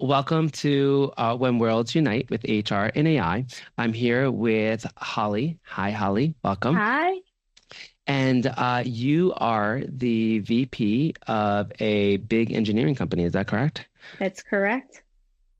welcome to When Worlds Unite with HR and AI. I'm here with Holly. Hi, Holly. Welcome. Hi, And you are the VP of a big engineering company. Is that correct? that's correct.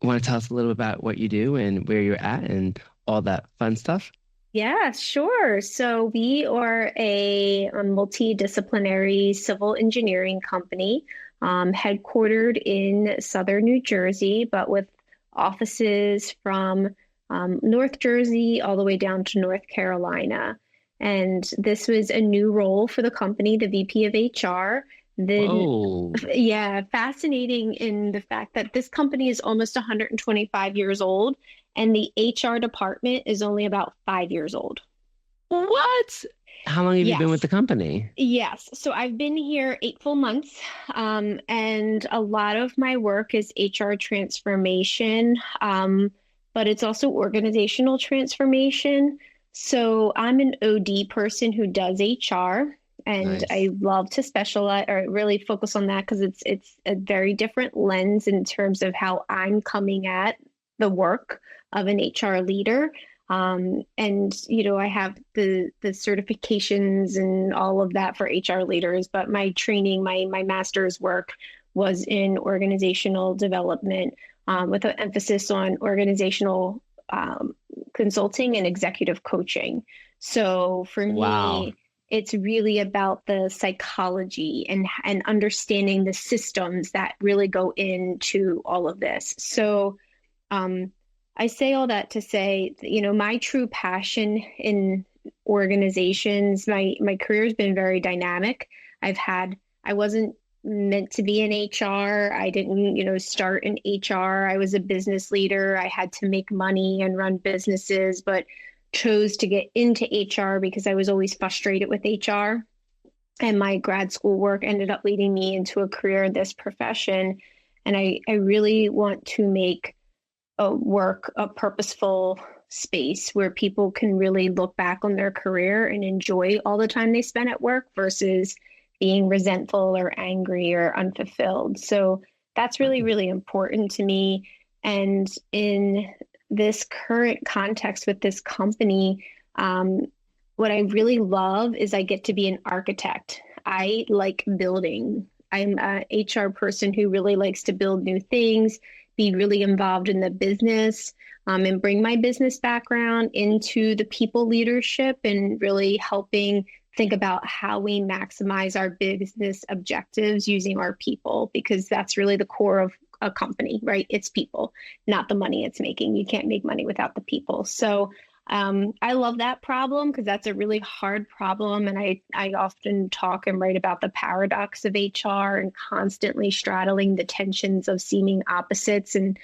Want to tell us a little bit about what you do and where you're at and all that fun stuff? Yeah, sure. So we are a multidisciplinary civil engineering company, headquartered in southern New Jersey, but with offices from North Jersey all the way down to North Carolina. And this was a new role for the company, the VP of HR. Then, Whoa. yeah, fascinating in the fact that this company is almost 125 years old and the HR department is only about 5 years old. What? How long have you been with Yes. the company? Yes. So I've been here 8 full months, and a lot of my work is HR transformation, but it's also organizational transformation. So I'm an OD person who does HR, and Nice. I love to specialize or really focus on that because it's a very different lens in terms of how I'm coming at the work of an HR leader. And I have the certifications and all of that for HR leaders, but my training, my master's work was in organizational development, with an emphasis on organizational consulting and executive coaching. So for Wow. me, it's really about the psychology and understanding the systems that really go into all of this. So um, I say all that to say, my true passion in organizations, my career has been very dynamic. I wasn't meant to be in HR. I didn't, start in HR. I was a business leader. I had to make money and run businesses, but chose to get into HR because I was always frustrated with HR. And my grad school work ended up leading me into a career in this profession. And I really want to make a purposeful space where people can really look back on their career and enjoy all the time they spent at work versus being resentful or angry or unfulfilled. So that's really, Right. really important to me. And in this current context with this company, um, what I really love is I get to be an architect. I like building. I'm a HR person who really likes to build new things, be really involved in the business, and bring my business background into the people leadership and really helping think about how we maximize our business objectives using our people, because that's really the core of a company, right? It's people, not the money it's making. You can't make money without the people. So I love that problem because that's a really hard problem. And I often talk and write about the paradox of HR and constantly straddling the tensions of seeming opposites. And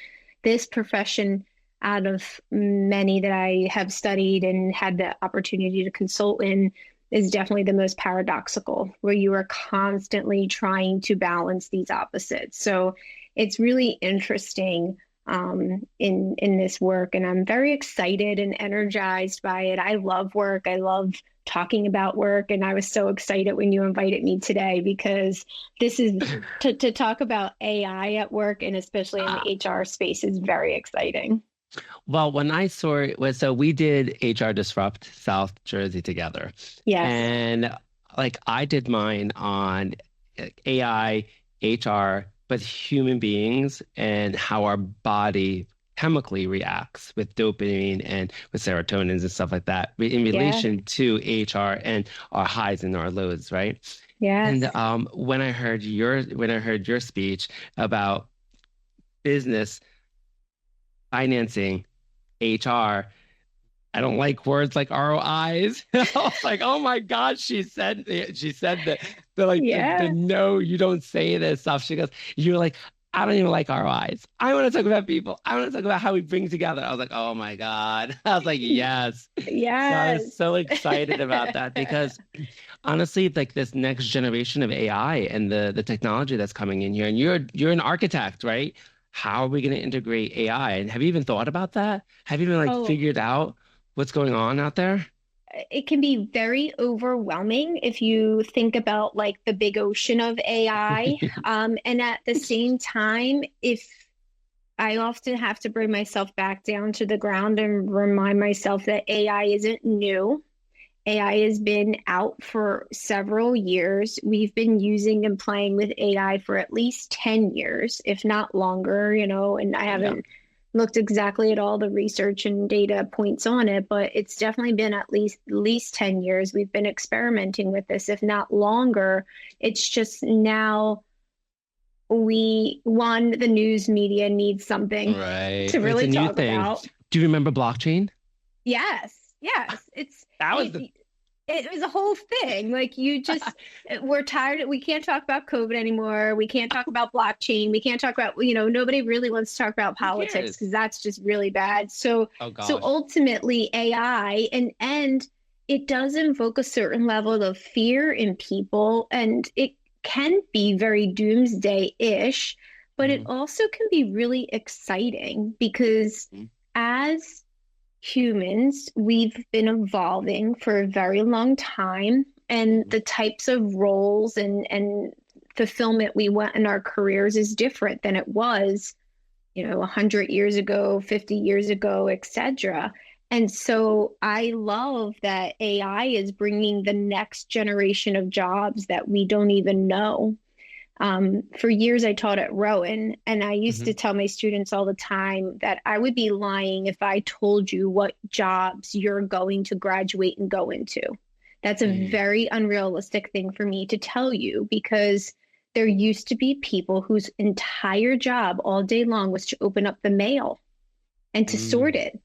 this profession, out of many that I have studied and had the opportunity to consult in, is definitely the most paradoxical, where you are constantly trying to balance these opposites. So it's really interesting in this work, and I'm very excited and energized by it. I love work. I love talking about work, and I was so excited when you invited me today because this is to talk about AI at work and especially in the HR space is very exciting. Well, when I saw it was so we did HR Disrupt South Jersey together. Yes. And like I did mine on AI, HR, but human beings and how our body chemically reacts with dopamine and with serotonins and stuff like that in Yeah. relation to HR and our highs and our lows, right? And Yes. when I heard your speech about business financing HR. I don't like words like ROIs. I was like, oh my God, she said that the Yeah. no, you don't say this stuff. She goes, you're like, I don't even like ROIs. I want to talk about people. I want to talk about how we bring together. I was like, oh my God. I was like, yes. So I was Yes. so excited about that because honestly, like this next generation of AI and the technology that's coming in here, and you're an architect, right? How are we going to integrate AI? And have you even thought about that? Have you even like Oh, figured out what's going on out there? it can be very overwhelming if you think about like the big ocean of AI. And at the same time, if I often have to bring myself back down to the ground and remind myself that AI isn't new. AI has been out for several years. We've been using and playing with AI for at least 10 years, if not longer, and I Yeah. haven't looked exactly at all the research and data points on it, but it's definitely been at least 10 years. We've been experimenting with this, if not longer. It's just now the news media needs something Right. to It's a really new talk thing. about. Do you remember blockchain? Yes, yes. That was the It was a whole thing. Like we're tired. We can't talk about COVID anymore. We can't talk about blockchain. We can't talk about, nobody really wants to talk about who politics cares? because that's just really bad. Oh So gosh. ultimately AI and it does invoke a certain level of fear in people, and it can be very doomsday-ish, but it Mhm. also can be really exciting because Mhm. as humans, we've been evolving for a very long time, and Mhm. the types of roles and fulfillment we want in our careers is different than it was, 100 years ago, 50 years ago, etc. And so I love that AI is bringing the next generation of jobs that we don't even know. For years, I taught at Rowan, and I used to Mhm. tell my students all the time that I would be lying if I told you what jobs you're going to graduate and go into. That's a Mhm. very unrealistic thing for me to tell you because there used to be people whose entire job all day long was to open up the mail and to sort Mm. it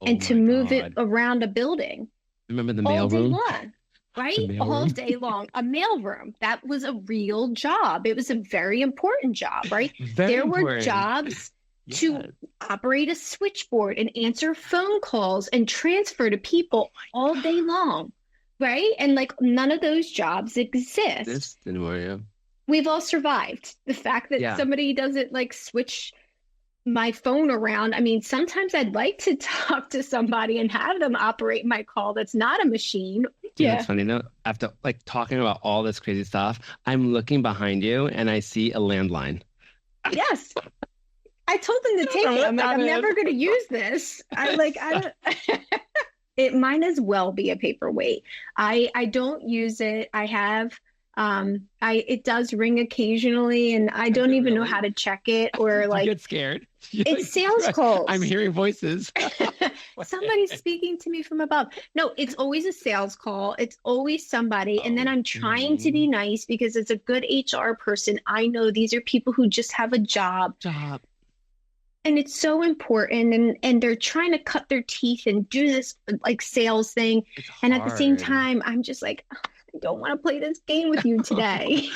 Oh and to my move it God. around a building Remember the all day mailroom? long, The right? All mailroom. day long. A mailroom. That was a real job. It was a very important job, right? Very There were important. jobs to Yes. operate a switchboard and answer phone calls and transfer to Oh people my all day long, right? And like none of those jobs God. exist. This didn't worry you. We've all survived. The fact that Yeah. somebody doesn't like switch my phone around. I mean, sometimes I'd like to talk to somebody and have them operate my call that's not a machine. You know, it's Yeah. funny though. After like talking about all this crazy stuff, I'm looking behind you and I see a landline. I Yes. I told them to don't take know it. what I'm like, that I'm is. never going to use this. I So- don't, it might as well be a paperweight. I don't use it. It does ring occasionally and I Does don't it even know really? how to check it or You like get scared. You it's like sales I'm calls. hearing voices. Somebody's speaking to me from above. No, it's always a sales call. It's always somebody. And then Oh. I'm trying to be Mhm. nice because as a good HR person, I know these are people who just have a job Job. and it's so important and they're trying to cut their teeth and do this like sales thing. It's And at the same hard. time, I'm just like, I don't want to play this game with you today.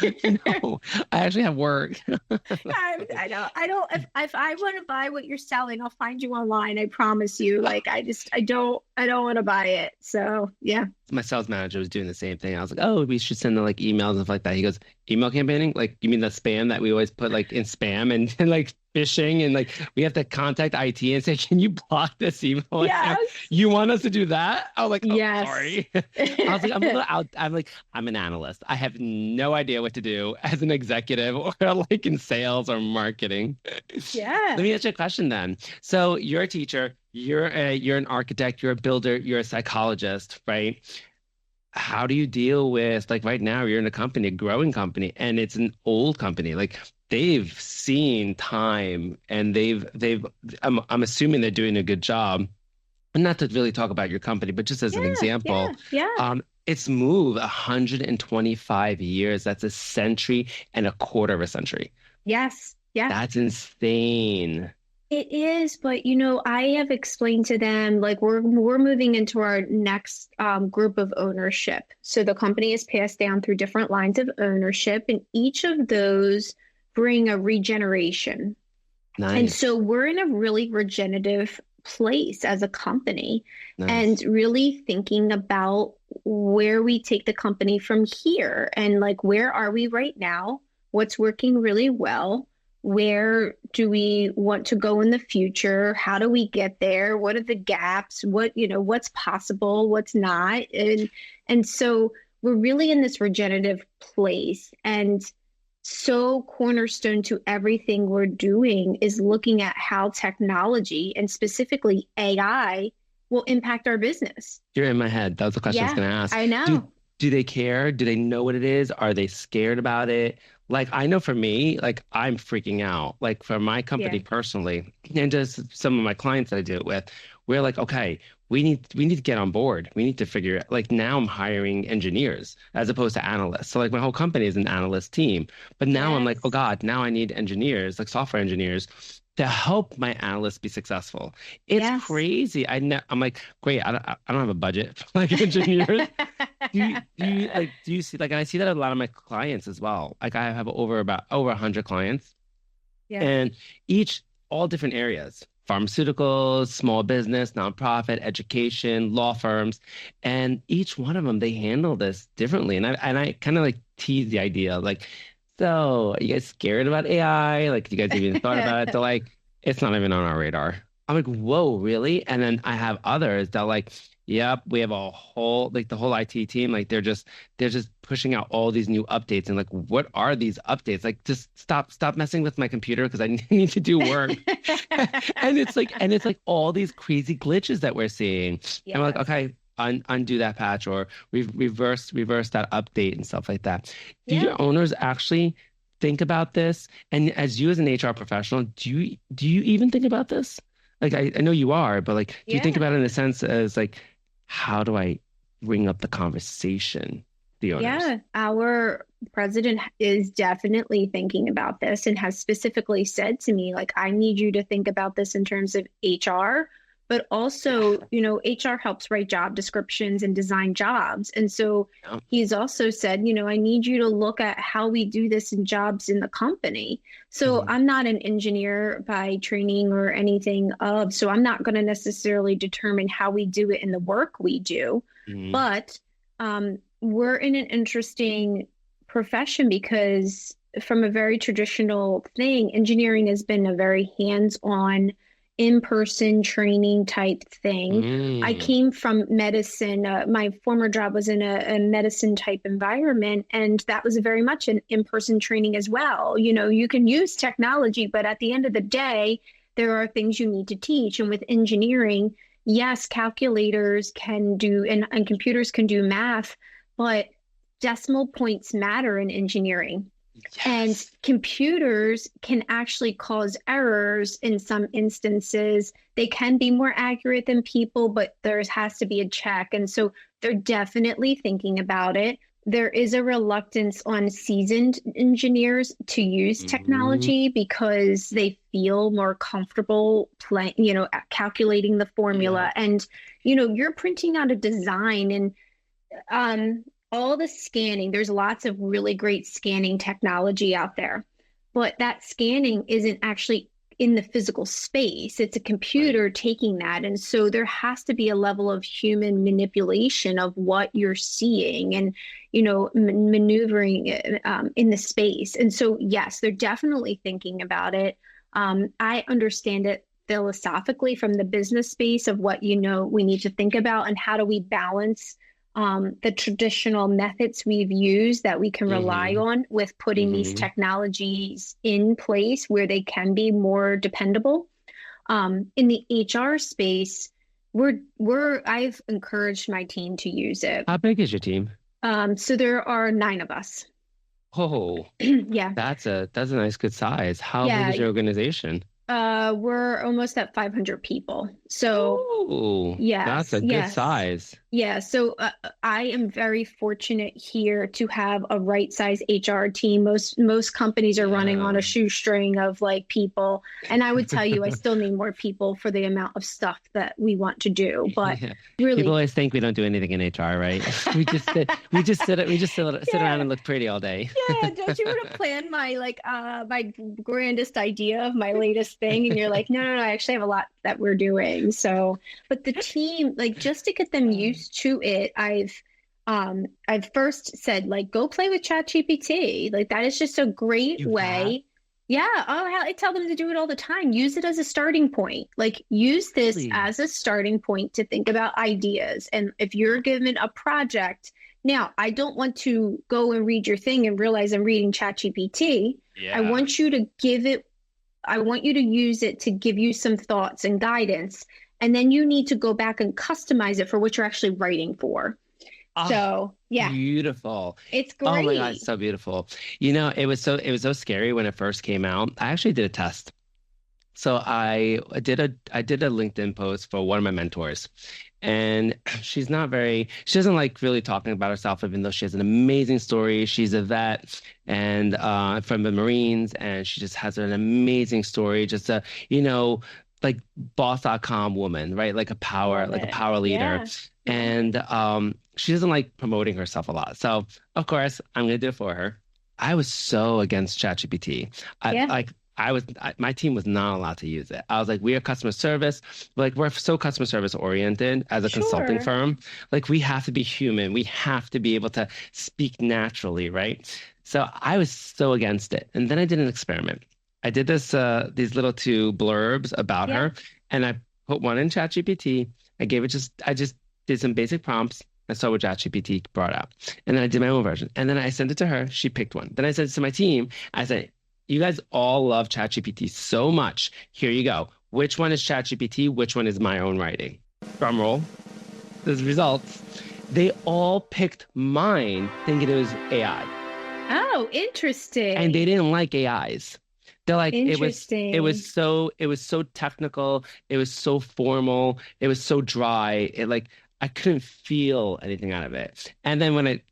No, I actually have work. I don't. If I want to buy what you're selling, I'll find you online. I promise you. Like I don't want to buy it. So yeah. My sales manager was doing the same thing. I was like, oh, we should send like emails and stuff like that. He goes, email campaigning? Like, you mean the spam that we always put like in spam and like phishing and like we have to contact IT and say, can you block this email account? Yes. You want us to do that? I was like, oh, Yes. sorry. I was like, I'm a little out. I'm like, I'm an analyst. I have no idea what to do as an executive or like in sales or marketing. Let Yeah. me ask you a question then. So you're a teacher, you're an architect, you're a builder, you're a psychologist, right? How do you deal with like right now you're in a company, a growing company, and it's an old company. Like they've seen time and they've I'm assuming they're doing a good job. And not to really talk about your company, but just as an Yeah. example, Yeah. Yeah. it's moved 125 years. That's a century and a quarter of a century. Yes. Yeah. That's insane. It is, but I have explained to them like we're moving into our next group of ownership. So the company is passed down through different lines of ownership, and each of those bring a regeneration. And Nice. so we're in a really regenerative place as a company, and Nice. really thinking about where we take the company from here, and like where are we right now? What's working really well? Where do we want to go in the future? How do we get there? What are the gaps? What's possible, what's not? And so we're really in this regenerative place. And so cornerstone to everything we're doing is looking at how technology and specifically AI will impact our business. You're in my head. That was the question I was Yeah, going to ask. I Do know. do they care? Do they know what it is? Are they scared about it? Like I know for me, like I'm freaking out. Like for my Yeah. company personally, and just some of my clients that I do it with, we're like, okay, we need to get on board. We need to figure it. Like now I'm hiring engineers as opposed to analysts. So like my whole company is an analyst team. But now I'm like, oh Yes. God, now I need engineers, like software engineers, to help my analysts be successful. It's Yes. crazy. I'm like, great. I don't have a budget for like engineers. Do you see like and I see that a lot of my clients as well. Like I have about over 100 clients Yeah. and each all different areas. Pharmaceuticals, small business, nonprofit, education, law firms, and each one of them they handle this differently. And I kind of like tease the idea like, so are you guys scared about AI? Like, you guys even thought about it? They're like, it's not even on our radar. I'm like, whoa, really? And then I have others that like, yep, we have a whole like the whole IT team, like they're just pushing out all these new updates and like what are these updates? Like just stop messing with my computer because I need to do work. And it's like all these crazy glitches that we're seeing. And we're like, Yes. okay, undo that patch or reverse that update and stuff like that. Do Yeah. your owners actually think about this? And as you as an HR professional, do you even think about this? Like I know you are, but like do you think Yeah. about it in a sense as like how do I bring up the conversation, the owners? Yeah, our president is definitely thinking about this and has specifically said to me, like, I need you to think about this in terms of HR, but also, Yeah. HR helps write job descriptions and design jobs. And so Yeah. he's also said, I need you to look at how we do this in jobs in the company. So Mhm. I'm not an engineer by training or anything of, so I'm not going to necessarily determine how we do it in the work we do. Mhm. But we're in an interesting profession because from a very traditional thing, engineering has been a very hands-on, in-person training type thing. I Mm. came from medicine. My former job was in a medicine type environment, and that was very much an in-person training as well. You can use technology, but at the end of the day, there are things you need to teach. And with engineering, yes, calculators can do and computers can do math, but decimal points matter in engineering. And Yes. computers can actually cause errors in some instances. They can be more accurate than people, but there has to be a check. And so they're definitely thinking about it. There is a reluctance on seasoned engineers to use Mhm. technology because they feel more comfortable playing, calculating the Yeah. formula. And, you're printing out a design and um, all the scanning, there's lots of really great scanning technology out there, but that scanning isn't actually in the physical space. It's a Right. computer taking that. And so there has to be a level of human manipulation of what you're seeing and, maneuvering in the space. And so, yes, they're definitely thinking about it. I understand it philosophically from the business space of what, we need to think about and how do we balance the traditional methods we've used that we can rely Hmm. on with putting these Hmm. technologies in place where they can be more dependable. In the HR space, I've encouraged my team to use it. How big is your team? So there are 9 of us. Oh, Yeah, that's a nice good size. How big yeah. is your organization? We're almost at 500 people. So Oh, that's yes, a good yes. size. Yeah, so I am very fortunate here to have a right size HR team. Most companies are running on Yeah. a shoestring of like people, and I would tell you I still need more people for the amount of stuff that we want to do. But Yeah. People really, always think we don't do anything in HR, right? We just sit around yeah, and look pretty all day. yeah. Don't you want to plan my my grandest idea of my latest thing? And you're like, no, no, no. I actually have a lot that we're doing. So, but the team, like, just to get them used to it, I've first said like, go play with ChatGPT. Like that is just a great You have? way. Yeah, I tell them to do it all the time. Use it as a starting point. Like, use this Really? as a starting point to think about ideas. And if you're given a project Now, I don't want to go and read your thing and realize I'm reading ChatGPT. I Yeah. want you to give it, I want you to use it to give you some thoughts and guidance. And then you need to go back and customize it for what you're actually writing for. Oh, So, yeah, beautiful. it's Oh my God, it's great. so beautiful. It was so scary when it first came out. I actually did a test. So I did a LinkedIn post for one of my mentors. And she doesn't like really talking about herself, even though she has an amazing story. She's a vet and from the Marines, and she just has an amazing story. Just a, you know, like boss.com woman, right? Love Like a it. power leader. Yeah. Yeah. And she doesn't like promoting herself a lot. So of course I'm gonna do it for her. I was so against ChatGPT. Yeah. My team was not allowed to use it. I was like, we are customer service. Like, we're so customer service oriented as a consulting Sure. firm. Like, we have to be human. We have to be able to speak naturally, right? So I was so against it. And then I did an experiment. I did these little two blurbs about Yeah. her, and I put one in ChatGPT. I just did some basic prompts. I saw what ChatGPT brought up. And then I did my own version. And then I sent it to her. She picked one. Then I sent it to my team. I said, you guys all love ChatGPT so much. Here you go. Which one is ChatGPT? Which one is my own writing? Drum roll. The results. They all picked mine thinking it was AI. Oh, And they interesting. didn't like AIs. They're like, Interesting. it was so technical, it was so formal, it was so dry. It like I couldn't feel anything out of it. And then when I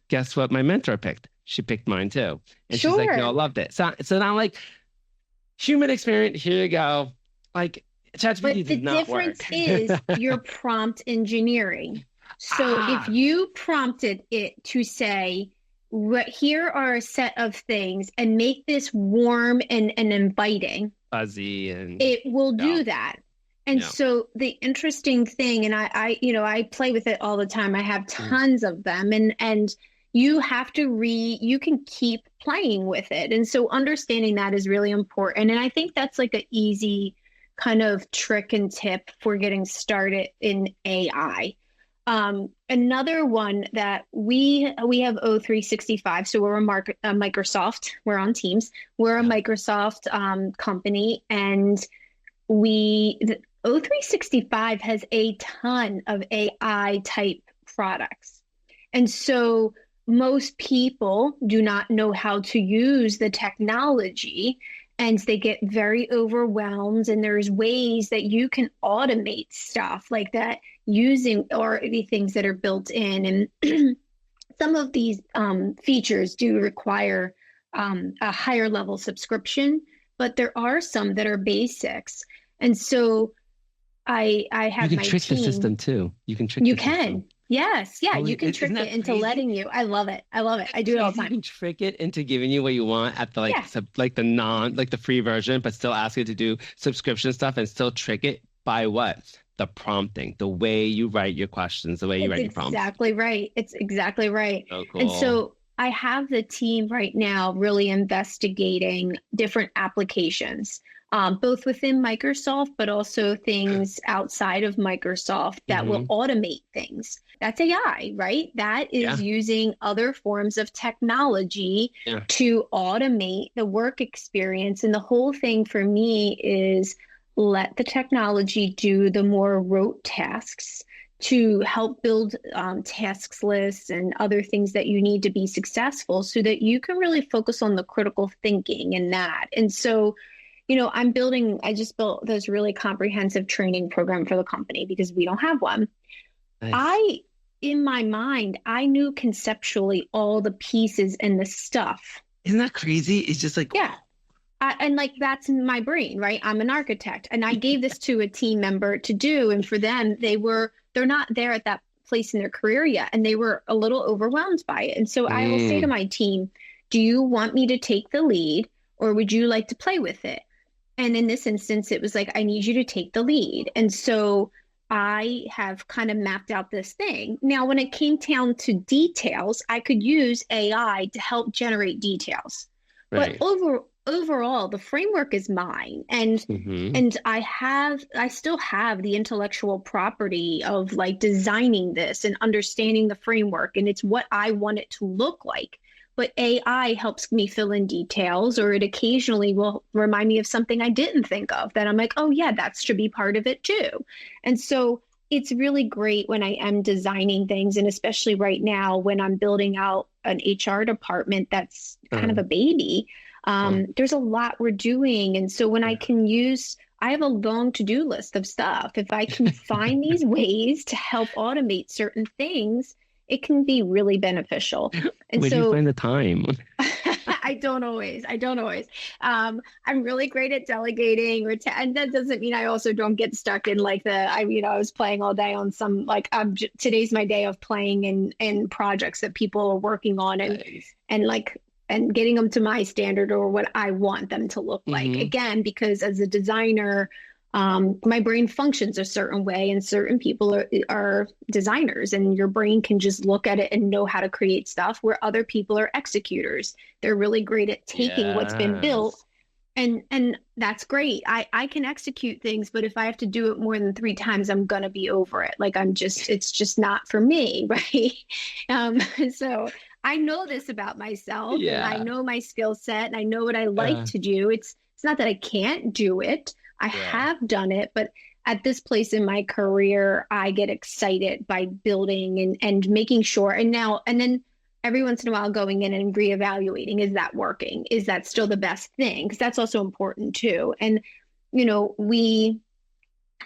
guess what my mentor picked? She picked mine too. And she's like, y'all Sure. loved it. So now I'm like, human experience, here you go. Like ChatGPT But the does not work. difference is your prompt engineering. So if Ah, you prompted it to say, here are a set of things and make this warm and inviting, fuzzy and it will yeah, do that. And yeah. so the interesting thing, and I play with it all the time. I have Mm. tons of them, and you have to you can keep playing with it. And so understanding that is really important. And I think that's like an easy kind of trick and tip for getting started in AI. Another one that we have O365, so we're a Microsoft. We're on Teams. We're a Yeah. Microsoft company, and the O365 has a ton of AI type products. And so most people do not know how to use the technology and they get very overwhelmed. And there's ways that you can automate stuff like that using or the things that are built in. And some of these features do require a higher level subscription, but there are some that are basics. And so I You have can my trick the team. system too. You can trick You the system. can. Yes. Yeah, Holy, you can isn't trick it that into crazy? letting you. I love it. I love it. Isn't I that do it all the crazy? You time. can trick it into giving you what you want at the Yeah, like the like the free version, but still ask it to do subscription stuff and still trick it by what? The prompting, the way you write your questions, the way you it's write your prompts. exactly right. It's exactly right. So And cool. so I have the team right now really investigating different applications, both within Microsoft, but also things outside of Microsoft that will Hmm. automate things. That's AI, right? That is Yeah. using other forms of technology Yeah. to automate the work experience. And the whole thing for me is let the technology do the more rote tasks to help build tasks lists and other things that you need to be successful so that you can really focus on the critical thinking and that. And so, I just built this really comprehensive training program for the company because we don't have one. Nice. I, in my mind, I knew conceptually all the pieces and the stuff. Isn't that crazy? It's just like, Yeah. And like that's in my brain, right? I'm an architect. And I gave this to a team member to do. And for them, they're not there at that place in their career yet. And they were a little overwhelmed by it. And so I will say to mm, my team, do you want me to take the lead or would you like to play with it? And in this instance, it was like, I need you to take the lead. And so I have kind of mapped out this thing. Now, when it came down to details, I could use AI to help generate details. But right. overall, the framework is mine. Hmm. And I still have the intellectual property of like designing this and understanding the framework, and it's what I want it to look like. But AI helps me fill in details, or it occasionally will remind me of something I didn't think of that I'm like, oh, yeah, that should be part of it too. And so it's really great when I am designing things, and especially right now when I'm building out an HR department that's kind of Uh, a baby. well, There's a lot we're doing. And so when I yeah. can use, I have a long to-do list of stuff. If I can find these ways to help automate certain things, it can be really beneficial. And Where do you so find the time? I don't always. I'm really great at delegating, and that doesn't mean I also don't get stuck in like I was playing all day on some like today's my day of playing in projects that people are working on Nice. and like and getting them to my standard or what I want them to look like. Hmm. Again, because as a designer, my brain functions a certain way, and certain people are designers, and your brain can just look at it and know how to create stuff, where other people are executors. They're really great at taking what's been built, Yes. and that's great. I can execute things, but if I have to do it more than three times, I'm gonna be over it. Like it's just not for me, right? So I know this about myself, and I Yeah. know my skill set, and I know what I like Uh, to do. It's not that I can't do it. I yeah. have done it, but at this place in my career, I get excited by building and making sure. And then every once in a while going in and reevaluating, is that working? Is that still the best thing? Because that's also important too. And, we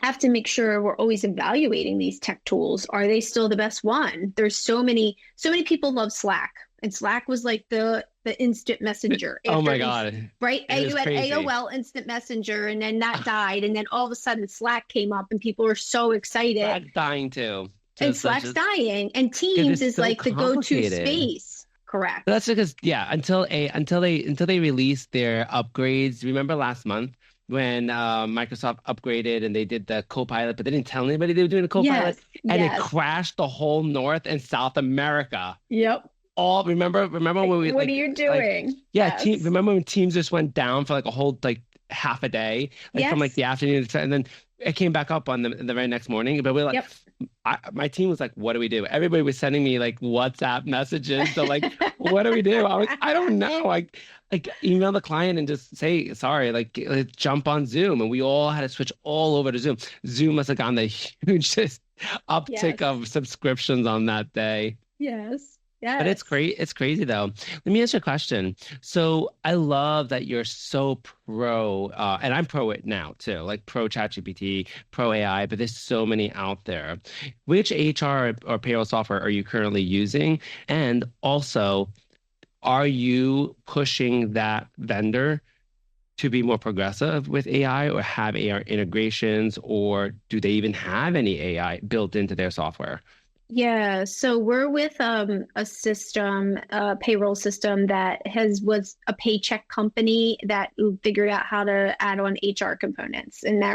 have to make sure we're always evaluating these tech tools. Are they still the best one? There's so many people love Slack. And Slack was like the instant messenger Oh after my God. right? It is You had crazy. AOL instant messenger, and then that died, and then all of a sudden Slack came up and people were so excited. Slack's dying too. And Just that's Slack's just dying, and because Teams it's is so like the go-to complicated. space. Correct. That's because yeah, until they released their upgrades. Remember last month when Microsoft upgraded and they did the Copilot, but they didn't tell anybody they were doing the Yes. Copilot, and it Yes. crashed the whole North and South America. Yep. All remember Like, when we what are you like doing? yeah, team Yes. remember when Teams just went down for like a whole like half a day, like from like Yes. the afternoon and then it came back up on the very next morning. But we're like, Yep. my team was like, "What do we do?" Everybody was sending me like WhatsApp messages. So like, what do we do? I was, I don't know. Like email the client and just say sorry. Like let's jump on Zoom, and we all had to switch all over to Zoom. Zoom must have gotten the huge just uptick Yes. of subscriptions on that day. Yes. But it's Yes. great. It's crazy though. Let me ask you a question. So I love that you're so pro, and I'm pro it now too, like pro ChatGPT, pro AI, but there's so many out there. Which HR or payroll software are you currently using? And also, are you pushing that vendor to be more progressive with AI or have AI integrations, or do they even have any AI built into their software? Yeah, so we're with a system, a payroll system that has was a paycheck company that figured out how to add on HR components, and Oh.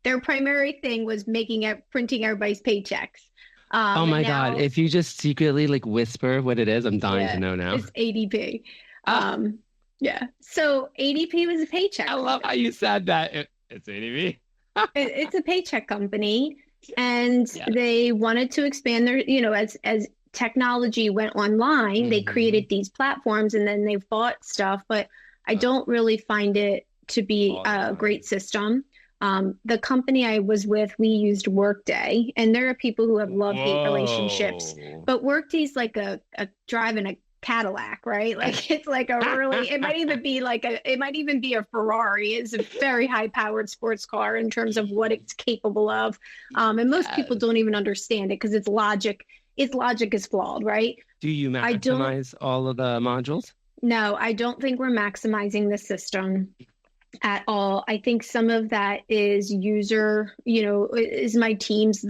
their primary thing was making it printing everybody's paychecks. Oh And my God. now, If you just secretly like whisper what it is, I'm dying to yeah, know now. it's ADP. Ah, Um, yeah, so ADP was a I paycheck love how company. you said that. It's ADV. It's a paycheck company, and Yes. they wanted to expand their, as technology went online, they Hmm. created these platforms, and then they bought stuff, but I Oh, don't really find it to be all the a great time. system. The company I was with, we used Workday, and there are people who have love-hate relationships, Whoa. but Workday's like a driving a Cadillac, right? Like it's like a really, it might even be a Ferrari. It's a very high-powered sports car in terms of what it's capable of. And most people Yes. don't even understand it because its logic is flawed, right? Do you I don't maximize all of the modules? No, I don't think we're maximizing the system at all. I think some of that is is my team's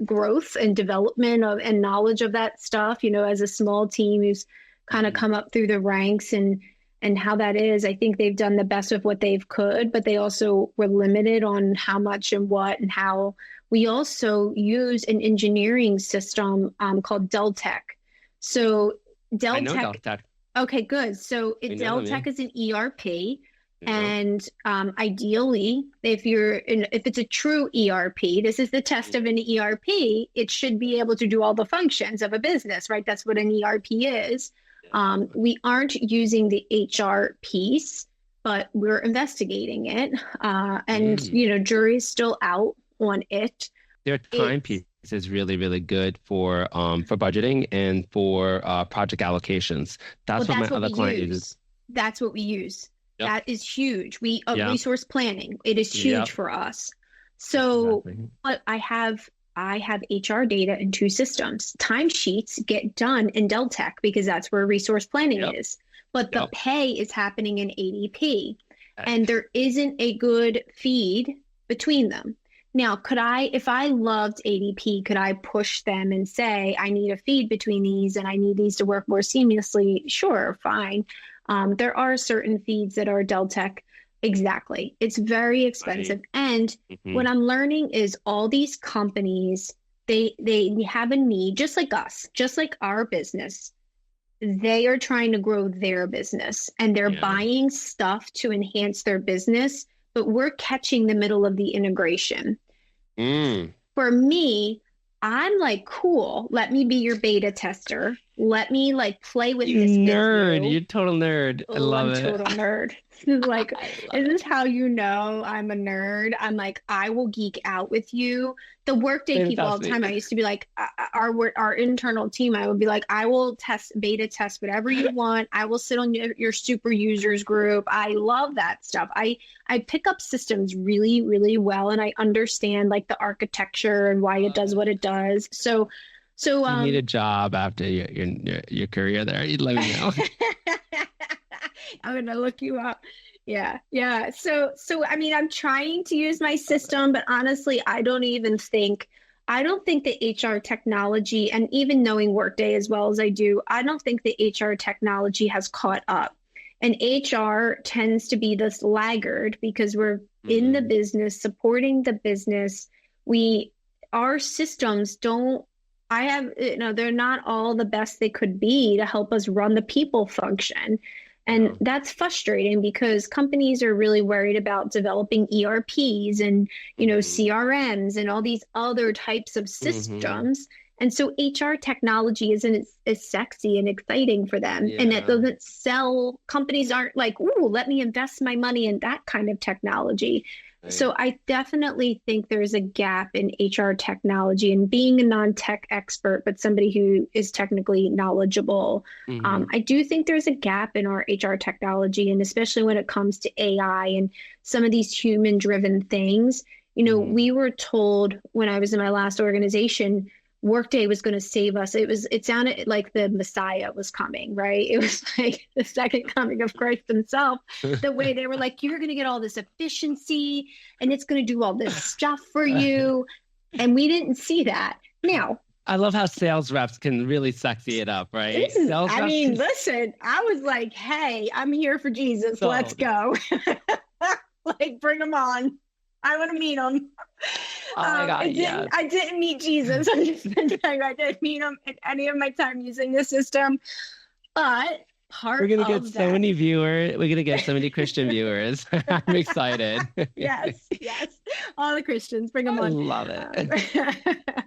growth and development of and knowledge of that stuff. As a small team who's kind of Mhm. come up through the ranks and how that is. I think they've done the best of what they've could, but they also were limited on how much and what and how. We also use an engineering system called Deltec. So I know Deltec Delta. Okay, good. So We it know them, yeah. Deltek is an ERP, Yeah. and ideally, if it's a true ERP, this is the test of an ERP. It should be able to do all the functions of a business, right? That's what an ERP is. Yeah. We aren't using the HR piece, but we're investigating it, and Mm. jury's still out on it. Their time It's piece is really, really good for budgeting and for project allocations. Well, That's what my that's what other we client uses. use. That's what we use. Yep. That is huge. We Yeah. resource planning. It is huge Yep. for us. So, Exactly. but I have HR data in two systems. Timesheets get done in Deltek because that's where resource planning Yep. is. But the Yep. pay is happening in ADP, and Heck. there isn't a good feed between them. Now, if I loved ADP, could I push them and say, I need a feed between these and I need these to work more seamlessly? Sure, fine. There are certain feeds that are Deltek. Exactly. It's very Right. expensive. And Hmm. what I'm learning is all these companies, they have a need, just like us, just like our business. They are trying to grow their business and they're Yeah. buying stuff to enhance their business, but we're catching the middle of the integration. Mm. For me, I'm like, cool, let me be your beta tester. Let me like play with You this with nerd. you. You're total nerd. I Oh, love I'm it. total nerd. This is like, I love is it. this how you know I'm a nerd? I'm like, I will geek out with you. The workday people all the Fantastic. time, I used to be like, our internal team, I would be like, I will beta test whatever you want. I will sit on your super users group. I love that stuff. I pick up systems really, really well, and I understand like the architecture and why it Love does what it. it does. So You need a job after your career there. You let me know. I'm gonna look you up. Yeah, yeah. So I mean, I'm trying to use my system, but honestly, I don't think the HR technology, and even knowing Workday as well as I do, I don't think the HR technology has caught up. And HR tends to be this laggard because we're in the Hmm. business, supporting the business. We, our systems don't, I have, they're not all the best they could be to help us run the people function. And Yeah. that's frustrating because companies are really worried about developing ERPs and, Hmm. CRMs and all these other types of Hmm. systems. And so HR technology isn't as sexy and exciting for them. And it Yeah. doesn't sell, companies aren't like, ooh, let me invest my money in that kind of technology. Right. So I definitely think there's a gap in HR technology and being a non-tech expert, but somebody who is technically knowledgeable. Hmm. I do think there's a gap in our HR technology, and especially when it comes to AI and some of these human-driven things. Hmm. We were told when I was in my last organization, Workday was going to save us. It sounded like the Messiah was coming, right? It was like the second coming of Christ himself. The way they were like, you're going to get all this efficiency and it's going to do all this stuff for you. And we didn't see that. Now, I love how sales reps can really sexy it up, right? Sales I reps mean, can listen, I was like, hey, I'm here for Jesus. Let's sold. go. Like, bring them on. I want to meet him. Oh my God, It didn't. yes. I didn't meet Jesus. I'm just telling you, I didn't meet him at any of my time using the system. But We're part gonna get of so that, many viewers. We're gonna get so many Christian viewers. I'm excited. yes, yes, all the Christians, bring them I on. love Um, it.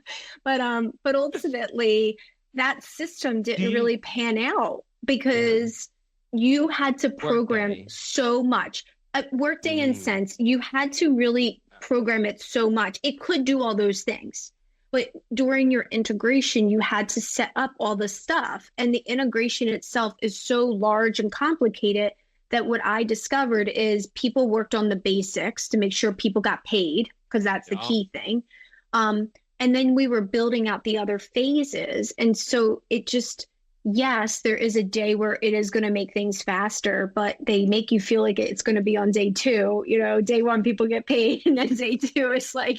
but ultimately, that system Do didn't you, really pan out yeah, because you had to program Workday. so much. At Workday and Mm, Sense, you had to really program it so much. It could do all those things. But during your integration, you had to set up all the stuff. And the integration itself is so large and complicated that what I discovered is people worked on the basics to make sure people got paid, because that's the yeah. key thing. And then we were building out the other phases. And so it just, yes, there is a day where it is going to make things faster, but they make you feel like it's going to be on day two. Day one, people get paid, and then day two, it's like,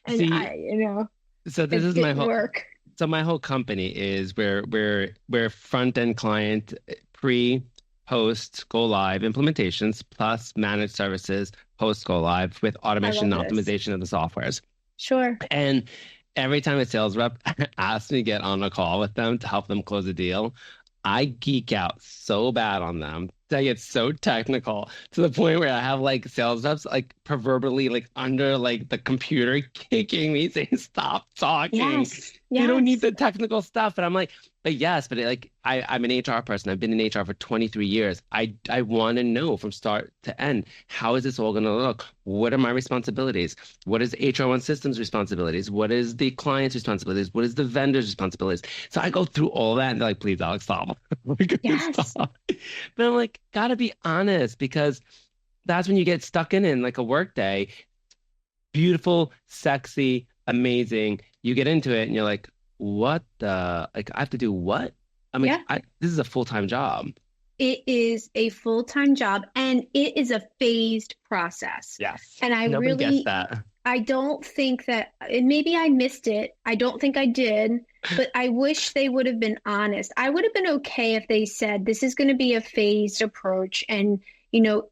and See, so this it is my didn't whole. work. So my whole company is we're front end client pre, post go live implementations plus managed services post go live with I automation love and this. optimization of the softwares. Sure. And every time a sales rep asks me to get on a call with them to help them close a deal, I geek out so bad on them. I get so technical to the point where I have like sales reps like proverbially like under like the computer kicking me saying stop talking. Yes, You don't need yes. the technical stuff. And I'm like, but yes, but like I'm an HR person. I've been in HR for 23 years. I want to know from start to end, how is this all going to look? What are my responsibilities? What is HR1 Systems responsibilities? What is the client's responsibilities? What is the vendor's responsibilities? So I go through all that and they're like, please, Alex, stop. Like, Yes. stop. But I'm like, gotta be honest, because that's when you get stuck in like a work day. Beautiful, sexy, amazing. You get into it and you're like, what the, like, I have to do what? I'm like, Yeah. this is a full-time job. It is a full-time job and it is a phased process. Yes. And Nobody gets that. I don't think that, and maybe I missed it. I don't think I did, but I wish they would have been honest. I would have been okay if they said this is going to be a phased approach and,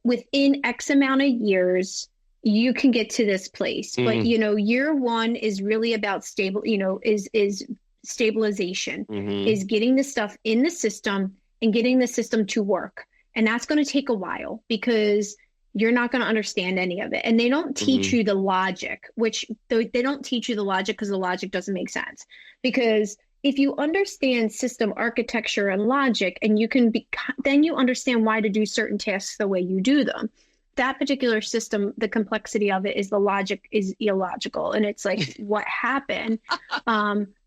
within X amount of years, you can get to this place. But, Mm, year one is really about is stabilization, hmm is getting the stuff in the system and getting the system to work. And that's going to take a while because you're not going to understand any of it. And they don't teach hmm you the logic, which they don't teach you the logic because the logic doesn't make sense. Because if you understand system architecture and logic, and then you understand why to do certain tasks the way you do them. That particular system, the complexity of it is the logic is illogical. And it's like, what happened?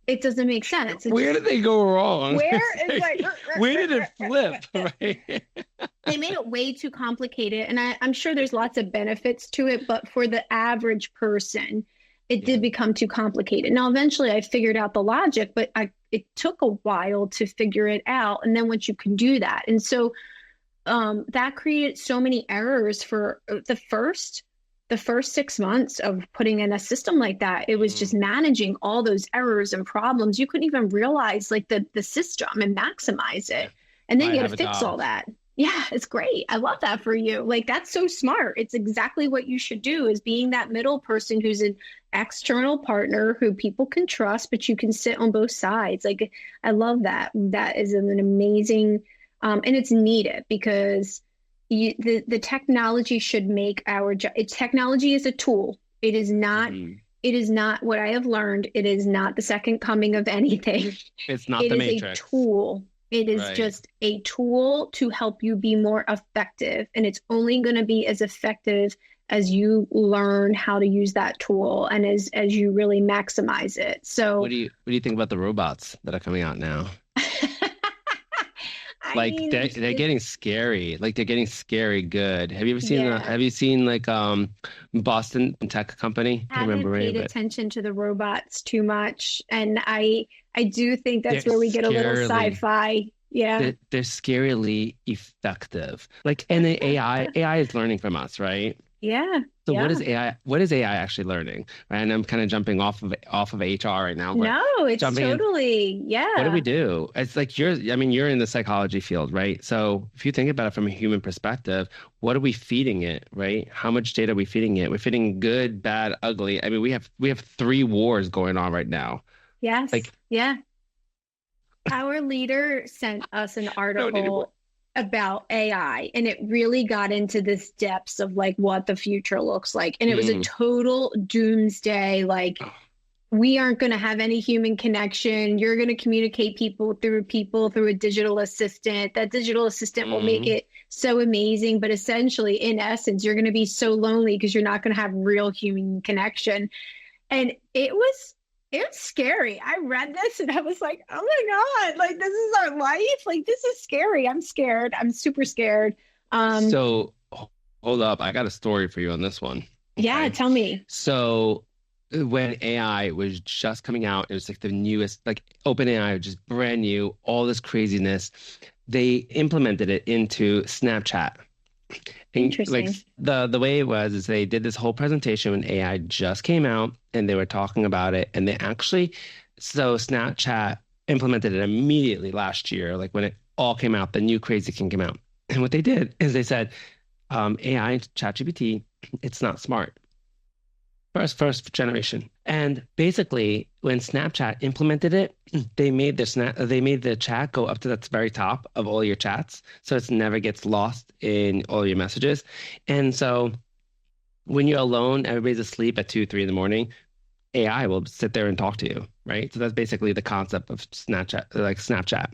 It doesn't make sense. Where did they go wrong? Where is like Where did it flip? Right? they made it way too complicated. And I'm sure there's lots of benefits to it, but for the average person, it Yeah. did become too complicated. Now, eventually I figured out the logic, but it took a while to figure it out. And then once you can do that. And so that created so many errors for the first 6 months of putting in a system like that. It was just Mm. managing all those errors and problems. You couldn't even realize like the system and maximize Yeah. it. And then Might you had have to a fix all job. that. Yeah, it's great. I love that for you. Like that's so smart. It's exactly what you should do is being that middle person who's an external partner who people can trust, but you can sit on both sides. Like I love that. That is an amazing and it's needed because the technology should make our job. Technology is a tool. It is not. Mhm. It is not what I have learned. It is not the second coming of anything. It's not It the is a Matrix. tool. It is Right. just a tool to help you be more effective, and it's only going to be as effective as you learn how to use that tool and as you really maximize it. So, What do you think about the robots that are coming out now? I Like mean, they're getting scary. Like they're getting scary good. Have you ever seen yeah. have you seen like Boston tech company? I can't remember Haven't right, paid but attention to the robots too much, and I do think they're that's where we get a little scarily sci-fi. Yeah, they're scarily effective. Like and the AI is learning from us, right? yeah, So what yeah. is AI? What is AI actually learning? Right? And I'm kind of jumping off of HR right now, but No, it's jumping in. totally, What do we yeah. do? It's like I mean, you're in the psychology field, right? So if you think about it from a human perspective, what are we feeding it, right? How much data are we feeding it? We're feeding good, bad, ugly. I mean, we have three wars going on right now. Yes, Like, yeah. Our leader sent us an no need to. article about AI, and it really got into this depths of like what the future looks like. And it was a Mm, total doomsday, like oh, we aren't going to have any human connection. You're going to communicate people through a digital assistant. That digital assistant will make mm. it so amazing, but essentially, in essence, you're going to be so lonely because you're not going to have real human connection. And it was scary. I read this and I was like, oh my God, like this is our life. Like this is scary. I'm scared. I'm super scared. Um, So hold up, I got a story for you on this one. yeah, Okay. tell me. So when AI was just coming out, it was like the newest, like OpenAI was just brand new, all this craziness. They implemented it into Snapchat. And like Interesting. the way it was is they did this whole presentation when AI just came out and they were talking about it. And they actually, so Snapchat implemented it immediately last year, like when it all came out, the new crazy thing came out. And what they did is they said, AI, ChatGPT, it's not smart. First generation. And basically, when Snapchat implemented it, they made the chat go up to the very top of all your chats, so it never gets lost in all your messages. And so when you're alone, everybody's asleep at 2, 3 in the morning, AI will sit there and talk to you, right? So that's basically the concept of Snapchat, like Snapchat.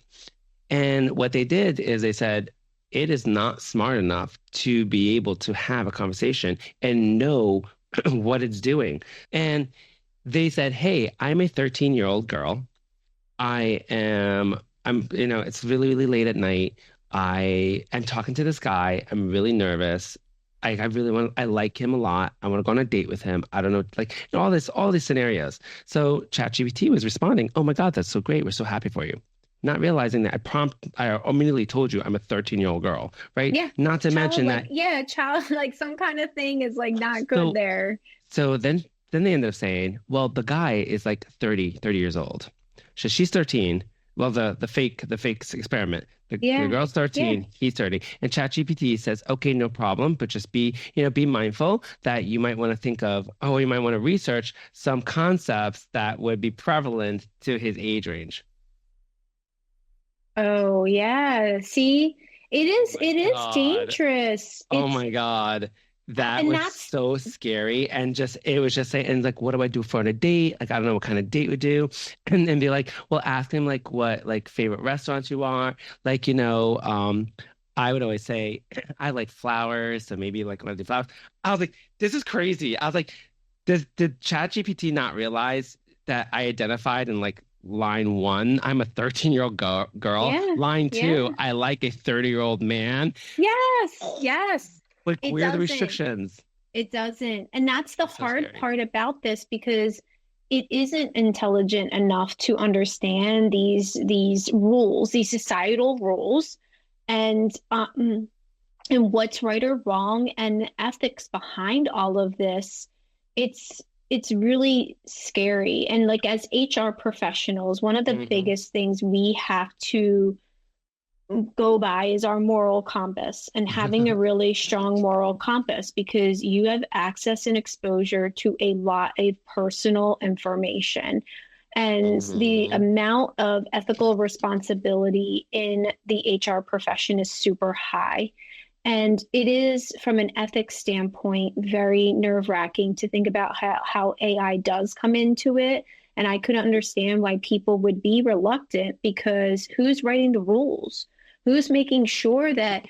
And what they did is they said it is not smart enough to be able to have a conversation and know what it's doing. And they said, "Hey, I'm a 13-year-old girl. It's really, really late at night. I am talking to this guy. I'm really nervous. I like him a lot. I want to go on a date with him. I don't know, all these scenarios." So ChatGPT was responding, "Oh my God, that's so great. We're so happy for you." Not realizing that I immediately told you I'm a 13-year-old girl, right? Yeah. Not to mention Childlike. that. Yeah, child like some kind of thing is like not good So, there. so then they ended up saying, well, the guy is like 30 years old. So she's 13. Well, the fake experiment. The Yeah. girl's Yeah. 13, he's 30. And ChatGPT says, okay, no problem, but just be mindful that you might want to think of, oh, you might want to research some concepts that would be prevalent to his age range. Oh, yeah. See, Oh my it is God. dangerous. Oh my God. That And was that's so scary. And it was just saying, and like, what do I do for a date? Like, I don't know what kind of date we do. And be like, well, ask him like what like favorite restaurants you are. Like, I would always say, I like flowers. So maybe like want to do flowers. I was like, this is crazy. I was like, did ChatGPT not realize that I identified in like line one, I'm a 13-year-old girl. yeah. Line two, Yeah. I like a 30-year-old man. Yes. Yes. Like, It where are the doesn't. restrictions? It doesn't. And that's the It's so hard scary. part about this because it isn't intelligent enough to understand these rules, these societal rules, and what's right or wrong and the ethics behind all of this. It's it's really scary. And like as HR professionals, one of the Hmm. biggest things we have to go by is our moral compass and having a really strong moral compass because you have access and exposure to a lot of personal information. And the Hmm. amount of ethical responsibility in the HR profession is super high. And it is, from an ethics standpoint, very nerve-wracking to think about how AI does come into it. And I could understand why people would be reluctant because who's writing the rules? Who's making sure that,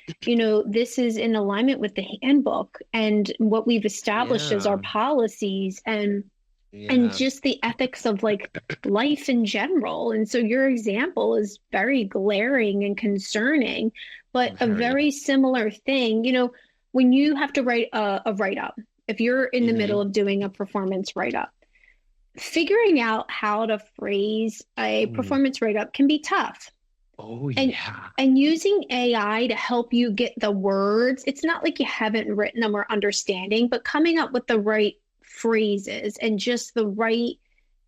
this is in alignment with the handbook and what we've established as our Yeah. policies and Yeah. just the ethics of like life in general. And so your example is very glaring and concerning, but a Very. very similar thing, when you have to write a write up, if you're in the middle Hmm. of doing a performance write up, figuring out how to phrase a Ooh. performance write up can be tough. Oh, And yeah. and using AI to help you get the words, it's not like you haven't written them or understanding, but coming up with the right phrases and just the right,